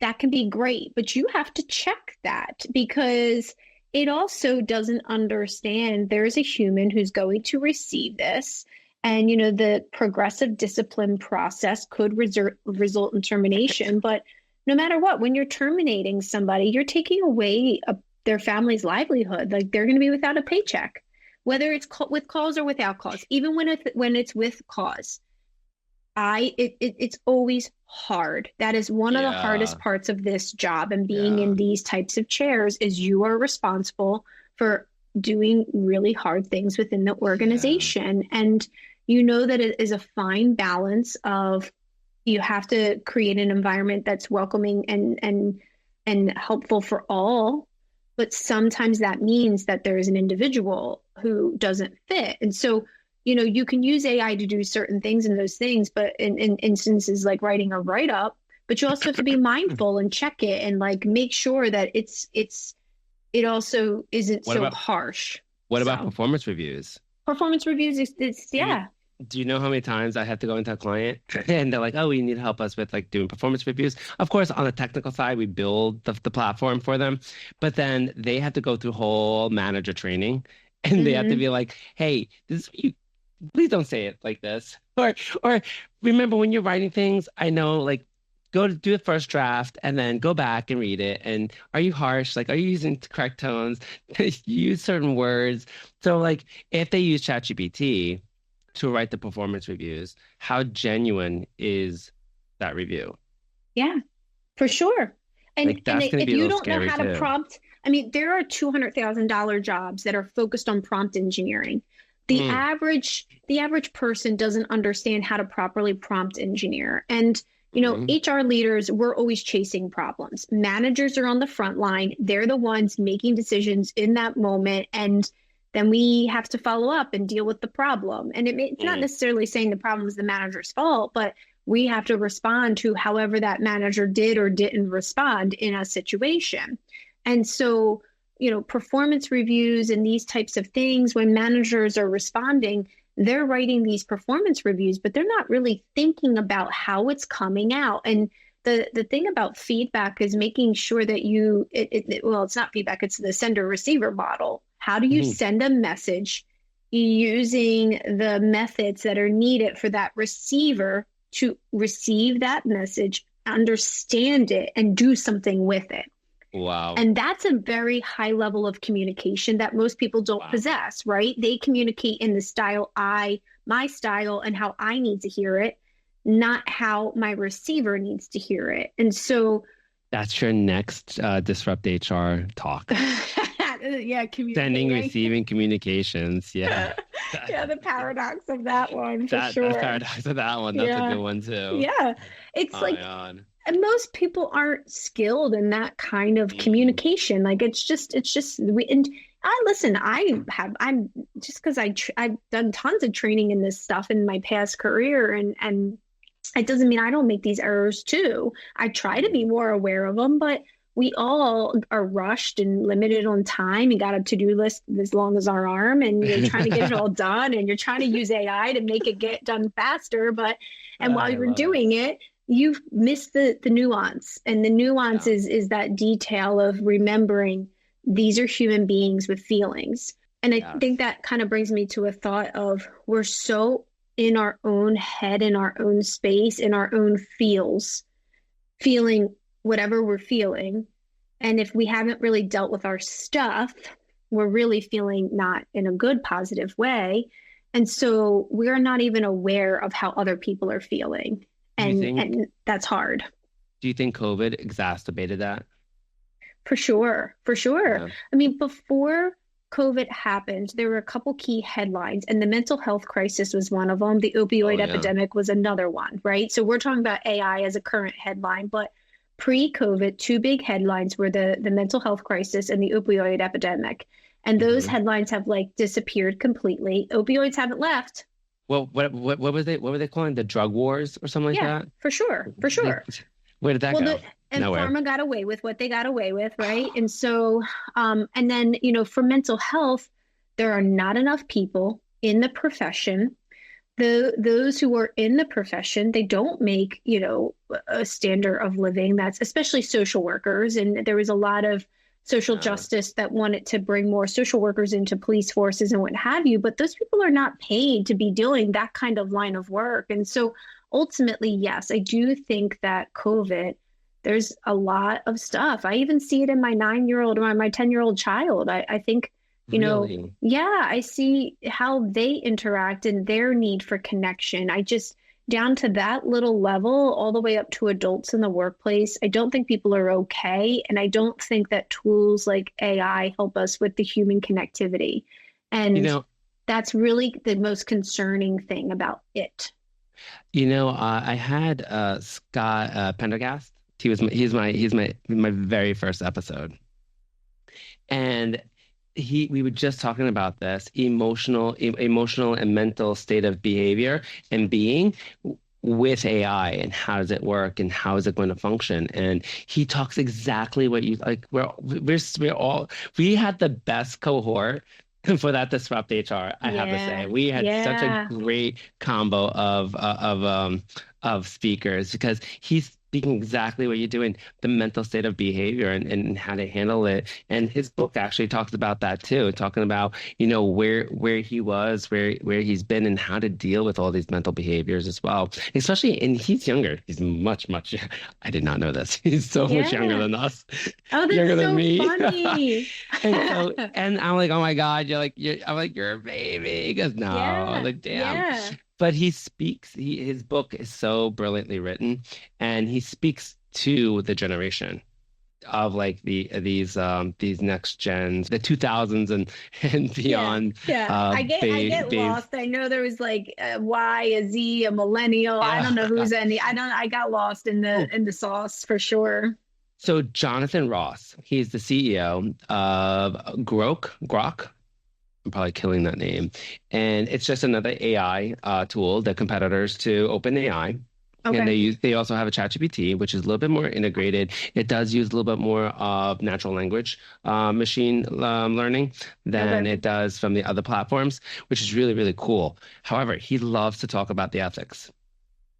that can be great. But you have to check that because it also doesn't understand there's a human who's going to receive this. And the progressive discipline process could result in termination. But no matter what, when you're terminating somebody, you're taking away their family's livelihood. Like they're going to be without a paycheck, whether it's with cause or without cause. Even when it's with cause, it's always hard. That is one of the hardest Yeah. parts of this job and being in Yeah. these types of chairs is you are responsible for doing really hard things within the Yeah. organization. And you know that it is a fine balance of you have to create an environment that's welcoming and helpful for all, but sometimes that means that there is an individual who doesn't fit. And so, you can use AI to do certain things and those things, but in instances like writing a write up, but you also have to be mindful and check it and like make sure that it also isn't What so about harsh. what about So performance reviews? performance reviews is Do you yeah. do you know how many times I had to go into a client and they're like, "Oh, you need to help us with like doing performance reviews." Of course, on the technical side, we build the platform for them, but then they have to go through whole manager training, and they have to Hmm. be like, "Hey, this is you. Please don't say it like this," or remember when you're writing things. I know, like, go to do the first draft and then go back and read it. And are you harsh? Like, are you using the correct tones? Use certain words. So, like, if they use ChatGPT to write the performance reviews, how genuine is that review? Yeah, for sure. Like, And that's going to if be a you little don't know scary how to too. prompt, I mean, there are $200,000 jobs that are focused on prompt engineering. Mm, The average person doesn't understand how to properly prompt engineer. And mm, HR leaders, we're always chasing problems. Managers are on the front line. They're the ones making decisions in that moment. And then we have to follow up and deal with the problem. And it's not mm. necessarily saying the problem is the manager's fault, but we have to respond to however that manager did or didn't respond in a situation. And so, performance reviews and these types of things, when managers are responding, they're writing these performance reviews, but they're not really thinking about how it's coming out. And the thing about feedback is making sure that well, it's not feedback, it's the sender receiver model. How do you Mhm. send a message using the methods that are needed for that receiver to receive that message, understand it, and do something with it? Wow. And that's a very high level of communication that most people don't Wow. possess, right? They communicate in the style my style, and how I need to hear it, not how my receiver needs to hear it. And so, That's your next Disrupt HR talk. yeah, Sending, communicating. receiving communications. Yeah. Yeah, the paradox of that one for That sure. paradox of that one. That's a Yeah. good one too. Yeah. It's Oh my like, God. and most people aren't skilled in that kind of Mm, communication. Like it's just we and I listen. I'm just because I've done tons of training in this stuff in my past career, and it doesn't mean I don't make these errors too. I try to be mm. more aware of them, but we all are rushed and limited on time and got a to-do list as long as our arm, and you're trying to get it all done, and you're trying to use AI to make it get done faster. But and while I you're love it. doing it, you've missed the nuance. And the nuance Yeah. is that detail of remembering these are human beings with feelings. And I Yes. think that kind of brings me to a thought of we're so in our own head, in our own space, in our own feels, feeling whatever we're feeling. And if we haven't really dealt with our stuff, we're really feeling not in a good, positive way. And so we're not even aware of how other people are feeling. Do you think And that's hard. do you think COVID exacerbated that? For sure, for sure. Yeah. I mean, before COVID happened, there were a couple key headlines, and the mental health crisis was one of them. The Oh opioid yeah. epidemic was another one, right? So we're talking about AI as a current headline, but pre-COVID, two big headlines were the mental health crisis and the opioid epidemic. And those Hmm. headlines have like disappeared completely. Opioids haven't left. Well, what was they what were they calling the drug wars or something like Yeah, that? for sure, for They, sure. where did that Well, go? and Nowhere. pharma got away with what they got away with, right? And so, and then, for mental health, there are not enough people in the profession. Those who are in the profession, they don't make, a standard of living that's especially social workers. And there was a lot of social Yeah. justice that wanted to bring more social workers into police forces and what have you. But those people are not paid to be doing that kind of line of work. And so ultimately, yes, I do think that COVID, there's a lot of stuff. I even see it in my 9-year-old or my 10-year-old child. I think, Really? yeah, I see how they interact and their need for connection. I just, down to that little level, all the way up to adults in the workplace, I don't think people are okay. And I don't think that tools like AI help us with the human connectivity. You And know, that's really the most concerning thing about it. I had Scott Pendergast. He's my very first episode. And we were just talking about this emotional and mental state of behavior and being with AI and how does it work and how is it going to function? And he talks exactly what you like. We had the best cohort for that Disrupt HR, I have to say. Yeah, We had such a yeah, great combo of speakers because speaking exactly what you're doing, the mental state of behavior and how to handle it. And his book actually talks about that too, talking about, where he was, where he's been and how to deal with all these mental behaviors as well. Especially, and he's younger. He's much, much, I did not know this. He's so much younger Yeah. than us, Oh, that's younger than so me. funny. And I'm like, oh my God, I'm like, you're a baby. He goes, no. I was Yeah. like, damn. Yeah. But he speaks, his book is so brilliantly written, and he speaks to the generation of like these next gens, the 2000s and Yeah. beyond, Yeah. I get babe. lost. I know there was like a Y, a Z, a millennial. I don't know Yeah. who's any. I got lost in Oh, the sauce for sure. so Jonathan Ross, he's the CEO of Grok. I'm probably killing that name. And it's just another AI tool, the competitors to OpenAI. And Okay. they also have a ChatGPT, which is a little bit more integrated. It does use a little bit more of natural language machine learning than Okay. it does from the other platforms, which is really, really cool. However, he loves to talk about the ethics.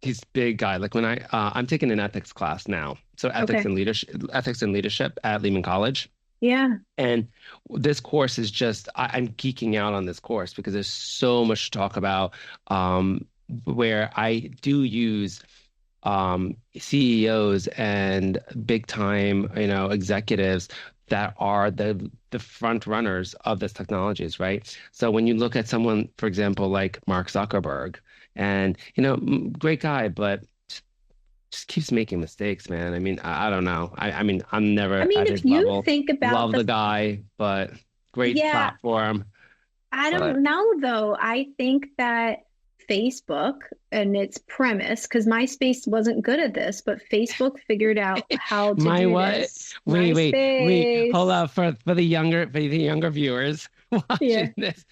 He's a big guy. Like when I'm taking an ethics class now. So Okay. ethics and leadership at Lehman College. Yeah. And this course is just, I'm geeking out on this course because there's so much to talk about, where I do use CEOs and big time, executives that are the front runners of this technologies, right? So when you look at someone, for example, like Mark Zuckerberg, and great guy, but just keeps making mistakes, man. I mean, I don't know. I mean, I'm I never mean, at if his you level. think about Love the the, guy, but great yeah, platform. I But don't know though. I think that Facebook and its premise, because MySpace wasn't good at this, but Facebook figured out how to my do what? this. Wait. Hold MySpace. up for the younger viewers Yeah. watching this.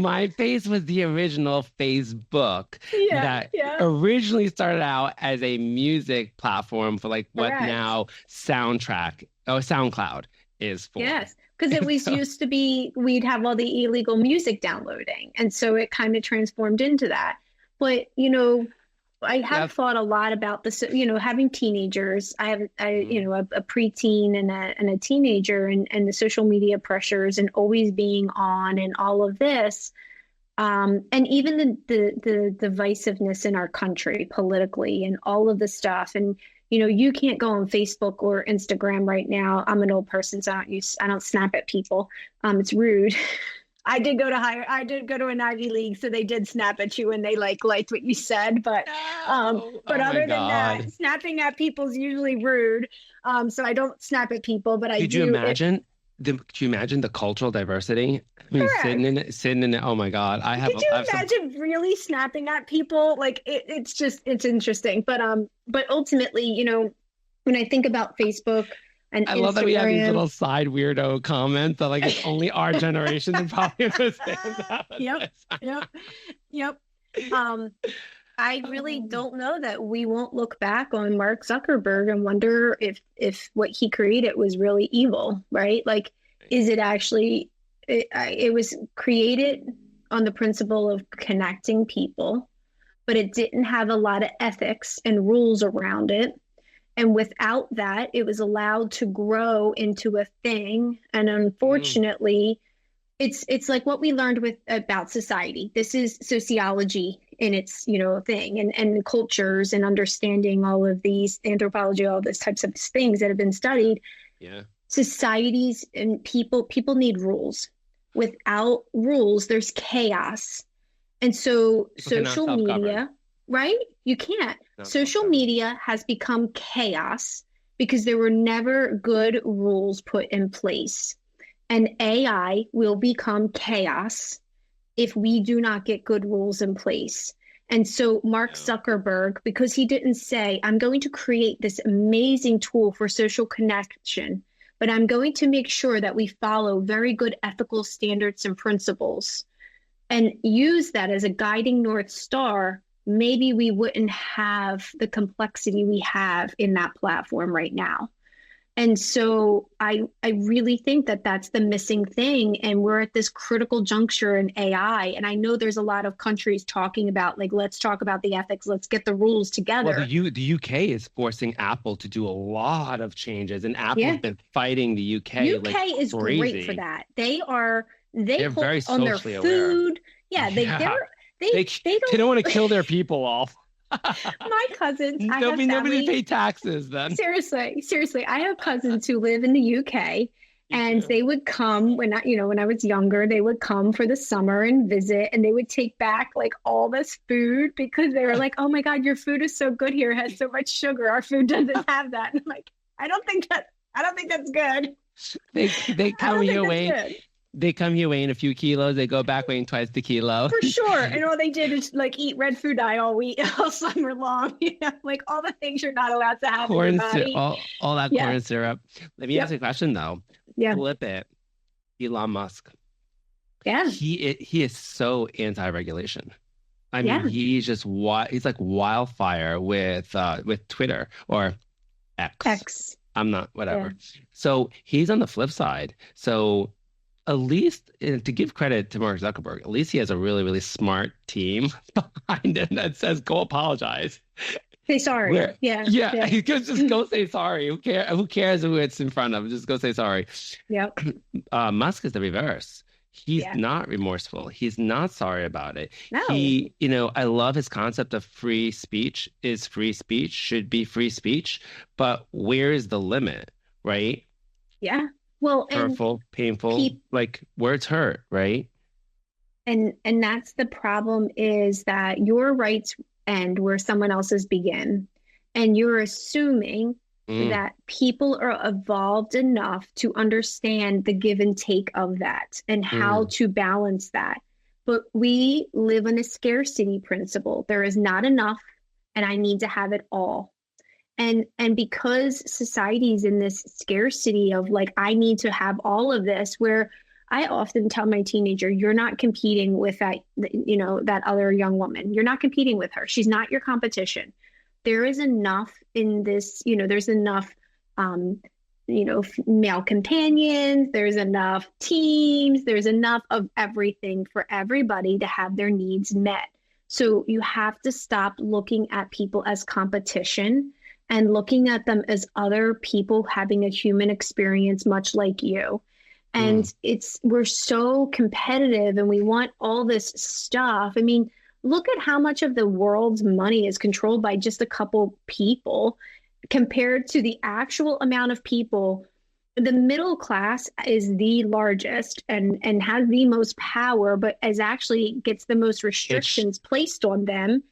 My Face was the original Facebook Yeah. that Yeah. originally started out as a music platform for like what Correct. now SoundCloud is for. Yes, because it was So, used to be we'd have all the illegal music downloading, and so it kind of transformed into that. But I have yep. thought a lot about this. Having teenagers, Mhm. a preteen and a teenager, and the social media pressures, and always being on, and all of this, and even the divisiveness in our country politically, and all of the stuff, and you can't go on Facebook or Instagram right now. I'm an old person, so I don't snap at people. It's rude. I did go to an Ivy League, so they did snap at you and they liked what you said, No. but Oh my other than that, God. snapping at people is usually rude. So I don't snap at people, but I Could you do if imagine could you imagine the cultural diversity? I mean, correct. sitting in it. Oh my God. Could you I have some, imagine really snapping at people? Like it's interesting. But ultimately, when I think about Facebook and I love that we have these Instagram, little side weirdo comments that like it's only our generation that probably understands that. yep, yep, yep. Um, I really Um, don't know that we won't look back on Mark Zuckerberg and wonder if what he created was really evil, right? Like, is it actually it was created on the principle of connecting people, but it didn't have a lot of ethics and rules around it. And without that, it was allowed to grow into a thing. And mm, unfortunately, it's like what we learned with about society. This is sociology in its thing, and cultures, and understanding all of these anthropology, all these types of things that have been studied. yeah. Societies and people need rules. Without rules, there's chaos. And so People cannot social self-govern. media, right? You can't. Not Social self-govern. media has become chaos because there were never good rules put in place. And AI will become chaos if we do not get good rules in place. And so Mark Yeah. Zuckerberg, because he didn't say, I'm going to create this amazing tool for social connection, but I'm going to make sure that we follow very good ethical standards and principles and use that as a guiding North Star, maybe we wouldn't have the complexity we have in that platform right now. And so I really think that that's the missing thing. And we're at this critical juncture in AI. And I know there's a lot of countries talking about like, let's talk about the ethics, let's get the rules Well, together. The UK is forcing Apple to do a lot of changes, and Apple's Yeah. been fighting the UK like UK is great for crazy. that. They They're hold very on their socially aware. food. Yeah, Yeah. they They don't want to don't. kill their people off. My cousins, I There'll have be nobody to family. pay taxes then. Seriously, I have cousins who live in the UK, Me and too. they would come when I was younger, they would come for the summer and visit, and they would take back like all this food because they were like, "Oh my God, your food is so good here. It has so much sugar. Our food doesn't have that." And I'm like, I don't think that's good. They I come don't think here that's weighing good. they come here weighing a few kilos. They go back weighing twice the kilo. For sure. And all they did is like eat red food dye all week, all summer long. Like all the things you're not allowed to have in your Corn syrup, body. all that Yeah. corn syrup. Let me ask Yep. you a question though. Yeah. Flip it. Elon Musk. Yeah. He is so anti-regulation. I mean, Yeah. he's like wildfire with Twitter or X. X. I'm not Yeah. whatever. So he's on the flip side. So at least to give credit to Mark Zuckerberg, at least he has a really, really smart team behind him that says, go apologize. Say sorry. Where, Yeah. yeah, Yeah. he could just go say sorry. Who cares who it's in front of? Just go say sorry. Yep. Musk is the reverse. He's Yeah. not remorseful. He's not sorry about it. No. I love his concept of free speech is free speech, should be free speech, but where is the limit, right? Yeah. Well, and Hurtful, painful, pe like words hurt, right? and that's the problem is that your rights end where someone else's begin. And you're assuming Mm, that people are evolved enough to understand the give and take of that and how mm, to balance that. But we live in a scarcity principle. There is not enough, and I need to have it all. And because society's in this scarcity of like, I need to have all of this, where I often tell my teenager, you're not competing with that other young woman. You're not competing with her. She's not your competition. There is enough in this, there's enough, um, male companions, there's enough teams, there's enough of everything for everybody to have their needs met. So you have to stop looking at people as competition and looking at them as other people having a human experience, much like you. And mm. we're so competitive and we want all this stuff. I mean, look at how much of the world's money is controlled by just a couple people compared to the actual amount of people. The middle class is the largest and has the most power, but as actually gets the most It's restrictions placed on them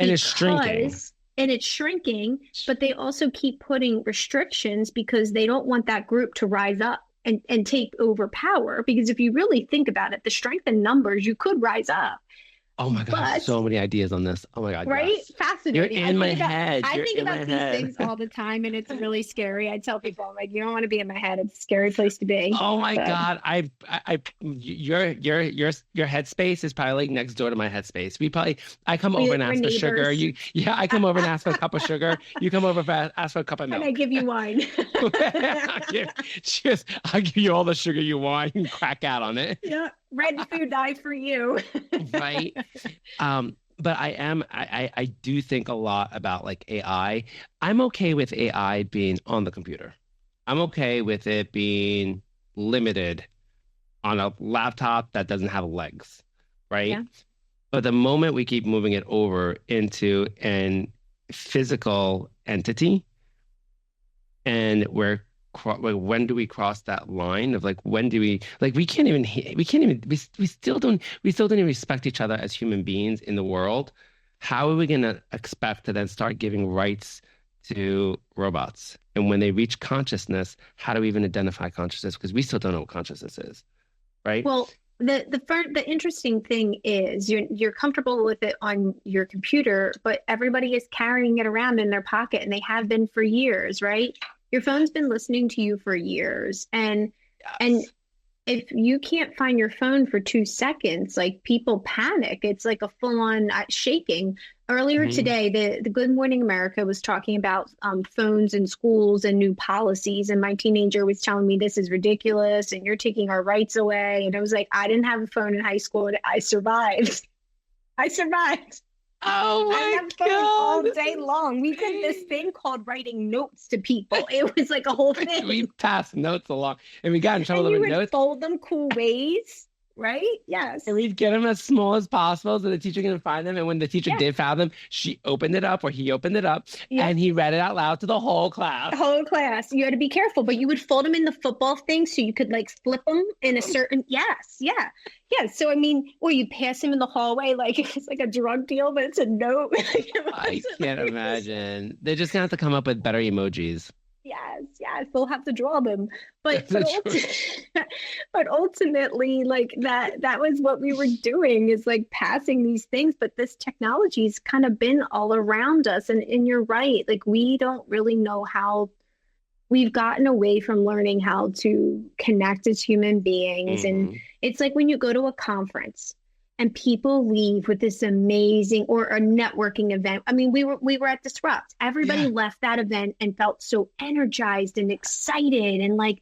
and it's shrinking. because and it's shrinking, but they also keep putting restrictions because they don't want that group to rise up and take over power. Because if you really think about it, the strength in numbers, you could rise up. Oh my God, I have But so many ideas on this. Oh my God, right, yes. You're fascinating. in my head. I You're think in my about these head. things all the time, and it's really scary. I tell people, I'm like, you don't want to be in my head. It's a scary place to be. Oh my But God, your headspace is probably like next door to my headspace. I come over and we're ask for sugar. neighbors, Yeah, I come over and ask for a cup of sugar. You come over for ask for a cup of and I milk. give you wine. I'll give you all the sugar you want. You can crack out on it, Yeah, red food dye for you. right? But I do think a lot about like AI. I'm okay with AI being on the computer. I'm okay with it being limited on a laptop that doesn't have legs, right? Yeah, But the moment we keep moving it over into an physical entity, and when do we cross that line of like when do we like we can't even we still don't even respect each other as human beings in the world. How are we going to expect to then start giving rights to robots? And when they reach consciousness, how do we even identify consciousness? Because we still don't know what consciousness is, right? well, the interesting thing is you're comfortable with it on your computer, but everybody is carrying it around in their pocket, and they have been for years, right? Your phone's been listening to you for years, and Yes. if you can't find your phone for 2 seconds, like people panic. It's like a full-on shaking. Earlier Hmm. today, the Good Morning America was talking about phones in schools and new policies, and my teenager was telling me this is ridiculous, and you're taking our rights away. And I was like, I didn't have a phone in high school, and I survived. I survived. Oh I my had a phone God, all this day is long. We did this great. thing called writing notes to people. It was like a whole We thing. passed notes along, and we got in trouble And with you would notes. fold them cool ways, right? And Yes. we'd get them as small as possible so the teacher couldn't find them. And when the teacher Yes. did find them, she opened it up or he opened it up and Yep. he read it out loud to the whole class. Whole class. You had to be careful, but you would fold them in the football thing so you could like flip them in a certain, yes, yeah. Yeah. So, I mean, or you pass them in the hallway like it was like a drug deal, but it's a note. Like, it I wasn't can't like this. imagine. They're just gonna have to come up with better emojis. Yes, yes, they'll have to draw them. But but That's true. but ultimately, like that was what we were doing is like passing these things. But this technology's kind of been all around us. And you're right, like we don't really know how we've gotten away from learning how to connect as human beings. And Hmm. it's like when you go to a conference and people leave with this amazing or a networking event. I mean, we were at Disrupt. Everybody Yeah. left that event and felt so energized and excited and like,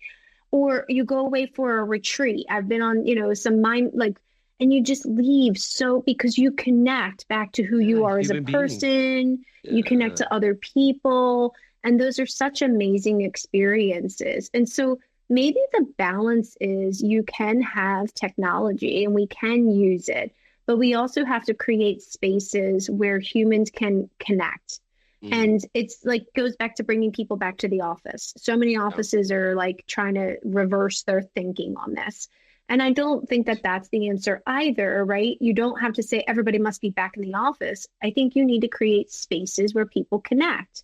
or you go away for a retreat. I've been on, some mind like, and you just leave so because you connect back to who Yeah. you are as a Human beings. person, you connect Yeah. to other people, and those are such amazing experiences. And so maybe the balance is you can have technology and we can use it, but we also have to create spaces where humans can connect. Mm. And it's like goes back to bringing people back to the office. So many Yeah. offices are like trying to reverse their thinking on this. And I don't think that that's the answer either, right? You don't have to say everybody must be back in the office. I think you need to create spaces where people connect.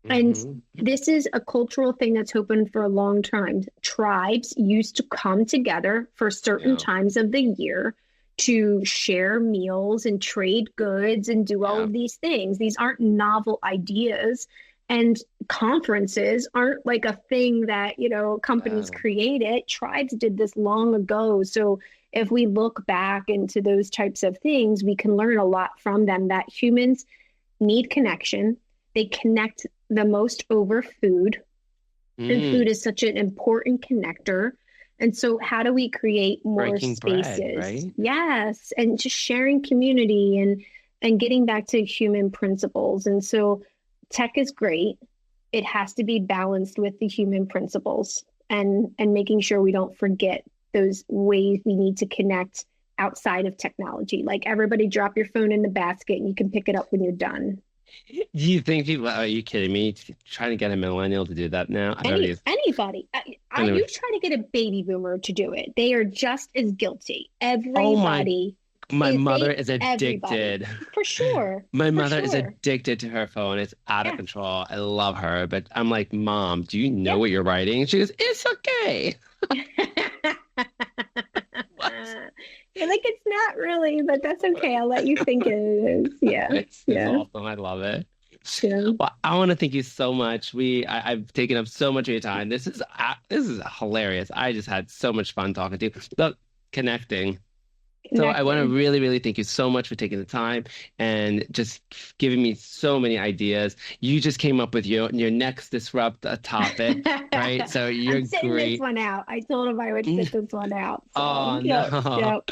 And Hmm. this is a cultural thing that's open for a long time. Tribes used to come together for certain Yeah. times of the year to share meals and trade goods and do all Yeah. of these things. These aren't novel ideas. And conferences aren't like a thing that, companies Yeah. created. Tribes did this long ago. So if we look back into those types of things, we can learn a lot from them that humans need connection. They connect the most over food, and food Mm. is such an important connector. And so, how do we create more Breaking bread, spaces? right? Yes, and just sharing community and getting back to human principles. And so, tech is great. It has to be balanced with the human principles and making sure we don't forget those ways we need to connect outside of technology. Like everybody drop your phone in the basket and you can pick it up when you're done. Do you think people, are you kidding me? Trying to get a millennial to do that now? I don't even, Anybody, anyway. you try to get a baby boomer to do it, they are just as guilty. Oh my, Everybody my mother they is everybody addicted. for sure, My for mother is sure. addicted to her phone. It's out of Yeah, control. I love her, but I'm like, Mom, do you know yeah. what you're writing? And she goes, It's okay. What? You're like it's not really, but that's okay. I'll let you think it is. Yeah, It's yeah, awesome. I love it. yeah. Well, I want to thank you so much. I've taken up so much of your time. This is hilarious. I just had so much fun talking to you. Look, connecting. So I want to Connecting. really, really thank you so much for taking the time and just giving me so many ideas. You just came up with your next disrupt a topic, right? So I'm you're sitting this great. one out. I told him I would sit this one out. So, Oh yep, no. yep.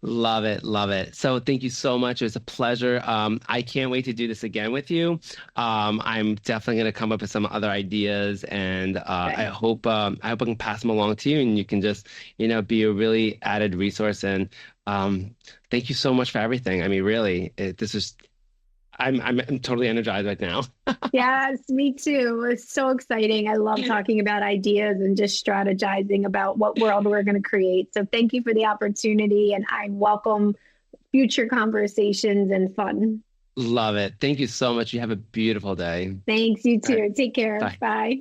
Love it, love it. So thank you so much. It was a pleasure. I can't wait to do this again with you. I'm definitely going to come up with some other ideas, and Okay. I hope I can pass them along to you, and you can just, be a really added resource. And thank you so much for everything. I mean, really, this is I'm totally energized right now. Yes, me too. It's so exciting. I love talking about ideas and just strategizing about what world we're going to create. So thank you for the opportunity, and I welcome future conversations and fun. Love it. Thank you so much. You have a beautiful day. Thanks, you All right. too. Take care. Bye. Bye.